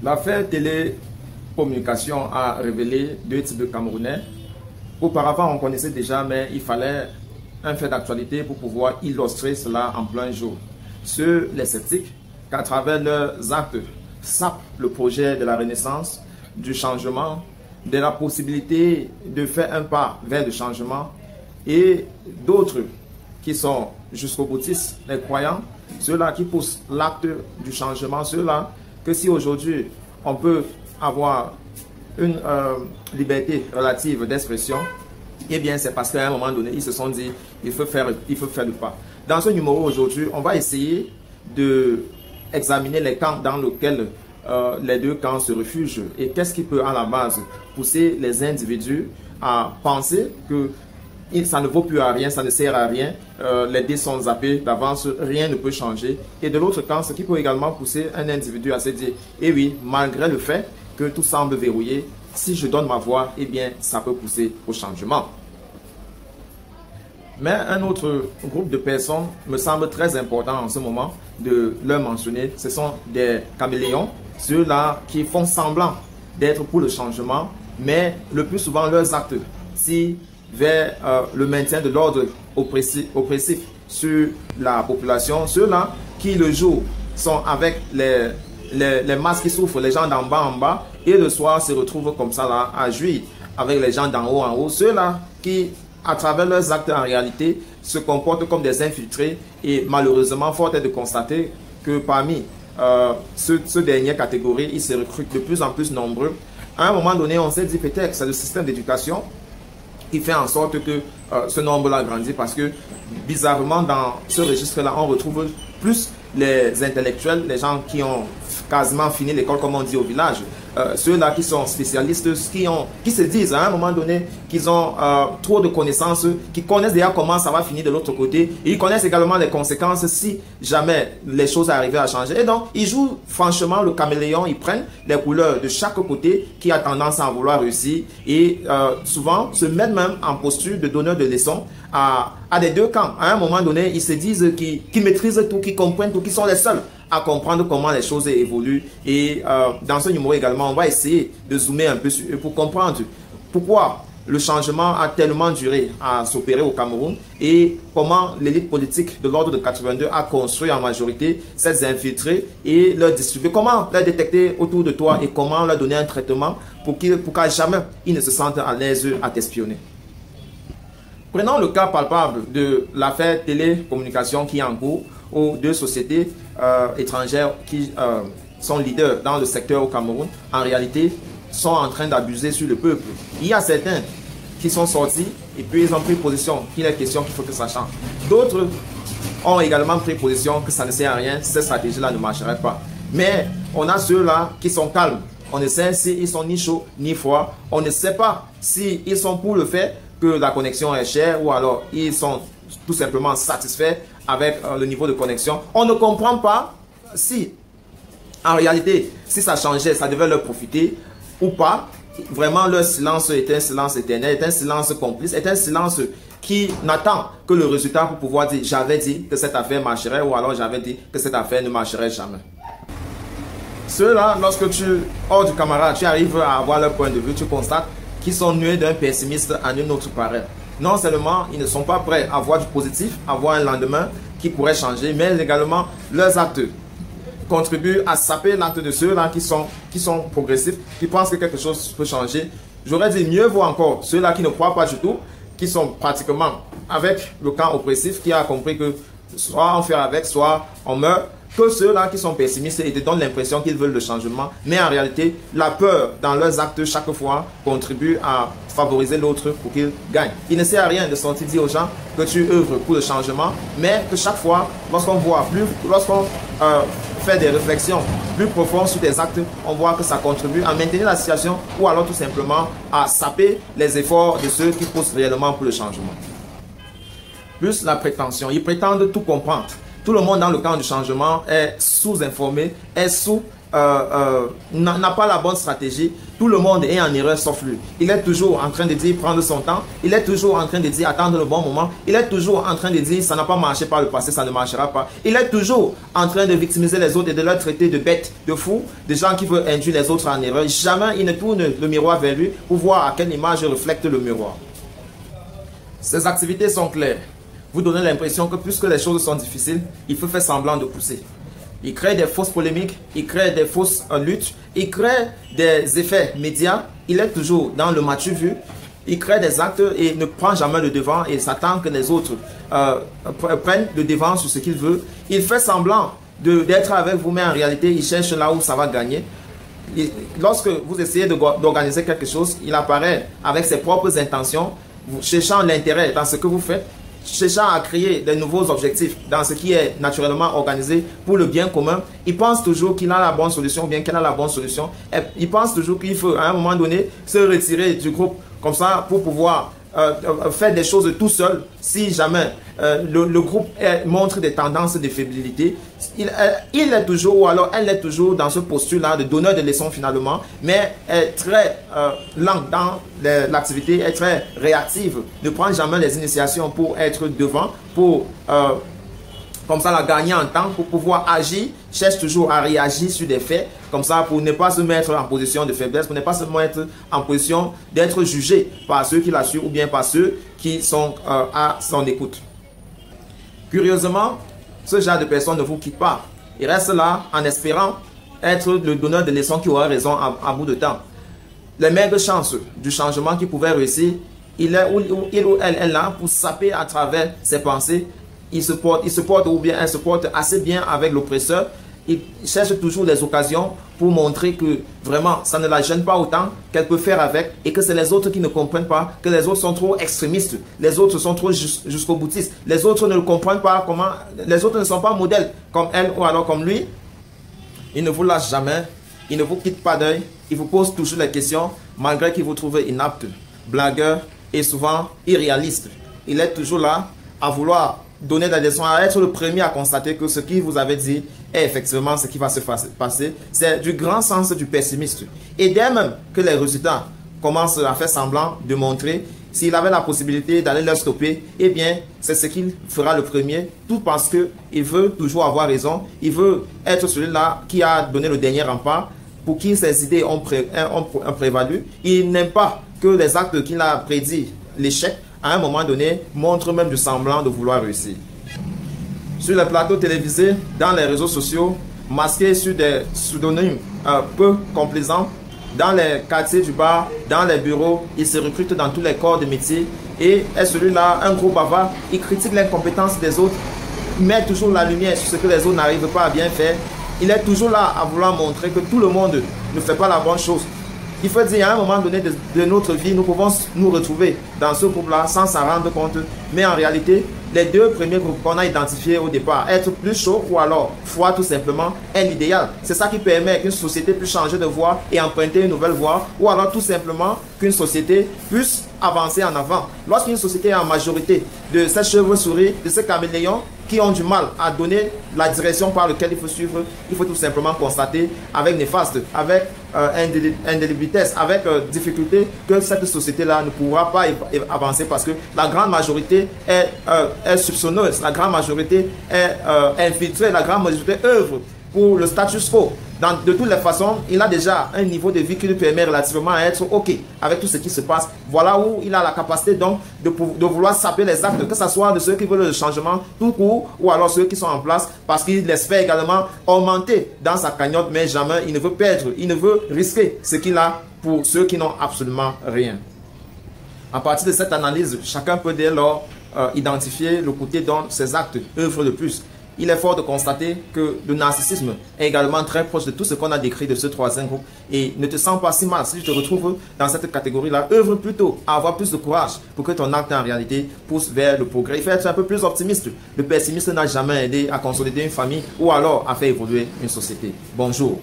L'affaire télécommunication a révélé deux types de Camerounais. Auparavant, on connaissait déjà, mais il fallait un fait d'actualité pour pouvoir illustrer cela en plein jour. Ceux, les sceptiques, qu'à travers leurs actes, sapent le projet de la renaissance, du changement, de la possibilité de faire un pas vers le changement, et d'autres qui sont jusqu'au boutistes, les croyants, ceux-là qui poussent l'acte du changement, ceux-là que si aujourd'hui on peut avoir une liberté relative d'expression, eh bien c'est parce qu'à un moment donné, ils se sont dit, il faut faire le pas. Dans ce numéro aujourd'hui, on va essayer d'examiner les camps dans lesquels les deux camps se refugent et qu'est-ce qui peut à la base pousser les individus à penser que ça ne vaut plus à rien, ça ne sert à rien, les dés sont zappés d'avance, rien ne peut changer. Et de l'autre camp, ce qui peut également pousser un individu à se dire, eh oui, malgré le fait que tout semble verrouillé, si je donne ma voix, eh bien, ça peut pousser au changement. Mais un autre groupe de personnes me semble très important en ce moment de leur mentionner. Ce sont des caméléons, ceux-là qui font semblant d'être pour le changement, mais le plus souvent leurs actes, si vers le maintien de l'ordre oppressif sur la population, ceux-là qui le jour sont avec les masses qui souffrent, les gens d'en bas en bas, et le soir se retrouvent comme ça là à jouir avec les gens d'en haut en haut, ceux-là qui à travers leurs actes en réalité se comportent comme des infiltrés et malheureusement fort est de constater que parmi ces dernières catégories, ils se recrutent de plus en plus nombreux. À un moment donné, on s'est dit peut-être que c'est le système d'éducation qui fait en sorte que ce nombre-là grandit parce que bizarrement dans ce registre-là, on retrouve plus les intellectuels, les gens qui ont quasiment fini l'école comme on dit au village, ceux-là qui sont spécialistes, qui se disent à un moment donné qu'ils ont trop de connaissances, qui connaissent déjà comment ça va finir de l'autre côté, et ils connaissent également les conséquences si jamais les choses arrivaient à changer. Et donc, ils jouent franchement le caméléon, ils prennent les couleurs de chaque côté qui a tendance à en vouloir réussir, et souvent se mettent même en posture de donneur de leçons à des deux camps. À un moment donné, ils se disent qu'ils maîtrisent tout, qu'ils comprennent tout, qu'ils sont les seuls à comprendre comment les choses évoluent. Et dans ce numéro également, on va essayer de zoomer un peu sur eux pour comprendre pourquoi le changement a tellement duré à s'opérer au Cameroun et comment l'élite politique de l'ordre de 82 a construit en majorité ces infiltrés et leur distribuer. Comment les détecter autour de toi et comment leur donner un traitement pour qu'à jamais ils ne se sentent à l'aise à t'espionner. Prenons le cas palpable de l'affaire télécommunication qui est en cours aux deux sociétés étrangères qui sont leaders dans le secteur au Cameroun, en réalité, sont en train d'abuser sur le peuple. Il y a certains qui sont sortis et puis ils ont pris position qu'il est question qu'il faut que ça change. D'autres ont également pris position que ça ne sert à rien, cette stratégie-là ne marcherait pas. Mais on a ceux-là qui sont calmes. On ne sait s'ils sont ni chauds ni froids. On ne sait pas s'ils sont pour le fait que la connexion est chère ou alors ils sont tout simplement satisfaits avec le niveau de connexion. On ne comprend pas si, en réalité, si ça changeait, ça devait leur profiter ou pas. Vraiment, leur silence est un silence éternel, est un silence complice, est un silence qui n'attend que le résultat pour pouvoir dire « j'avais dit que cette affaire marcherait » ou alors « j'avais dit que cette affaire ne marcherait jamais ». Ceux-là, lorsque hors du camarade, tu arrives à avoir leur point de vue, tu constates qu'ils sont nués d'un pessimiste à une autre pareille. Non seulement ils ne sont pas prêts à voir du positif, à voir un lendemain qui pourrait changer, mais également leurs actes contribuent à saper l'acte de ceux-là qui sont progressifs, qui pensent que quelque chose peut changer. J'aurais dit mieux vaut encore ceux-là qui ne croient pas du tout, qui sont pratiquement avec le camp oppressif, qui a compris que soit on fait avec, soit on meurt, que ceux-là qui sont pessimistes et te donnent l'impression qu'ils veulent le changement, mais en réalité, la peur dans leurs actes chaque fois contribue à favoriser l'autre pour qu'il gagne. Il ne sert à rien de sortir dire aux gens que tu œuvres pour le changement, mais que chaque fois, lorsqu'on fait des réflexions plus profondes sur tes actes, on voit que ça contribue à maintenir la situation ou alors tout simplement à saper les efforts de ceux qui poussent réellement pour le changement. Plus la prétention, ils prétendent tout comprendre. Tout le monde dans le camp du changement est sous-informé, est sous n'a pas la bonne stratégie, tout le monde est en erreur sauf lui. Il est toujours en train de dire prendre son temps, il est toujours en train de dire attendre le bon moment, il est toujours en train de dire ça n'a pas marché par le passé, ça ne marchera pas. Il est toujours en train de victimiser les autres et de leur traiter de bêtes, de fous, de gens qui veulent induire les autres en erreur. Jamais il ne tourne le miroir vers lui pour voir à quelle image reflète le miroir. Ses activités sont claires. Vous donnez l'impression que puisque les choses sont difficiles, il faut faire semblant de pousser. Il crée des fausses polémiques, il crée des fausses luttes, il crée des effets médias, il est toujours dans le matu vu, il crée des actes et ne prend jamais le devant et s'attend que les autres prennent le devant sur ce qu'il veut. Il fait semblant d'être avec vous, mais en réalité, il cherche là où ça va gagner. Lorsque vous essayez d'organiser quelque chose, il apparaît avec ses propres intentions, cherchant l'intérêt dans ce que vous faites, cherchant à créer de nouveaux objectifs dans ce qui est naturellement organisé pour le bien commun. Il pense toujours qu'il a la bonne solution ou bien qu'elle a la bonne solution. Et il pense toujours qu'il faut à un moment donné se retirer du groupe comme ça pour pouvoir faire des choses tout seul. Si jamais le groupe montre des tendances de fébrilité, il est toujours, ou alors elle est toujours dans ce postulat de donneur de leçons finalement, mais est très lent dans l'activité, est très réactive, ne prend jamais les initiations pour être devant, pour comme ça la gagner en temps, pour pouvoir agir, cherche toujours à réagir sur des faits, comme ça pour ne pas se mettre en position de faiblesse, pour ne pas se mettre en position d'être jugé par ceux qui l'assurent ou bien par ceux qui sont à son écoute. Curieusement, ce genre de personne ne vous quitte pas. Il reste là en espérant être le donneur de leçons qui aura raison à bout de temps. Les maigres chances du changement qui pouvait réussir, il ou elle est là pour saper à travers ses pensées. Il se porte ou bien elle se porte assez bien avec l'oppresseur. Il cherche toujours des occasions pour montrer que vraiment ça ne la gêne pas autant qu'elle peut faire avec et que c'est les autres qui ne comprennent pas, que les autres sont trop extrémistes, les autres sont trop jusqu'au boutistes, les autres ne comprennent pas comment, les autres ne sont pas modèles comme elle ou alors comme lui. Il ne vous lâche jamais, il ne vous quitte pas d'œil, il vous pose toujours les questions malgré qu'il vous trouve inapte, blagueur et souvent irréaliste. Il est toujours là à vouloir donner des leçons, à être le premier à constater que ce qu'il vous avait dit est effectivement ce qui va se passer. C'est du grand sens du pessimiste. Et dès même que les résultats commencent à faire semblant de montrer, s'il avait la possibilité d'aller leur stopper, eh bien, c'est ce qu'il fera le premier, tout parce qu'il veut toujours avoir raison, il veut être celui-là qui a donné le dernier rempart, pour qui ses idées ont prévalu. Il n'aime pas que les actes qu'il a prédits, l'échec, à un moment donné, montre même du semblant de vouloir réussir. Sur les plateaux télévisés, dans les réseaux sociaux, masqués sur des pseudonymes peu complaisants, dans les quartiers du bar, dans les bureaux, il se recrute dans tous les corps de métier et est celui-là, un gros bavard, il critique l'incompétence des autres, il met toujours la lumière sur ce que les autres n'arrivent pas à bien faire. Il est toujours là à vouloir montrer que tout le monde ne fait pas la bonne chose. Il faut dire, à un moment donné de notre vie, nous pouvons nous retrouver dans ce groupe-là sans s'en rendre compte. Mais en réalité, les deux premiers groupes qu'on a identifiés au départ, être plus chaud ou alors froid tout simplement, est l'idéal. C'est ça qui permet qu'une société puisse changer de voie et emprunter une nouvelle voie, ou alors tout simplement qu'une société puisse avancer en avant. Lorsqu'une société est en majorité de ces cheveux-souris, de ces caméléons qui ont du mal à donner la direction par laquelle il faut suivre, il faut tout simplement constater avec néfaste, avec indélébitesse, avec difficulté que cette société-là ne pourra pas avancer parce que la grande majorité est soupçonneuse, la grande majorité est infiltrée, la grande majorité œuvre pour le status quo. De toutes les façons, il a déjà un niveau de vie qui lui permet relativement à être OK avec tout ce qui se passe. Voilà où il a la capacité donc de vouloir saper les actes, que ce soit de ceux qui veulent le changement tout court ou alors ceux qui sont en place, parce qu'il espère également augmenter dans sa cagnotte, mais jamais il ne veut perdre, il ne veut risquer ce qu'il a pour ceux qui n'ont absolument rien. À partir de cette analyse, chacun peut dès lors identifier le côté dont ses actes œuvrent le plus. Il est fort de constater que le narcissisme est également très proche de tout ce qu'on a décrit de ce troisième groupe. Et ne te sens pas si mal si tu te retrouves dans cette catégorie-là. Œuvre plutôt à avoir plus de courage pour que ton acte en réalité pousse vers le progrès. Il faut être un peu plus optimiste. Le pessimiste n'a jamais aidé à consolider une famille ou alors à faire évoluer une société. Bonjour.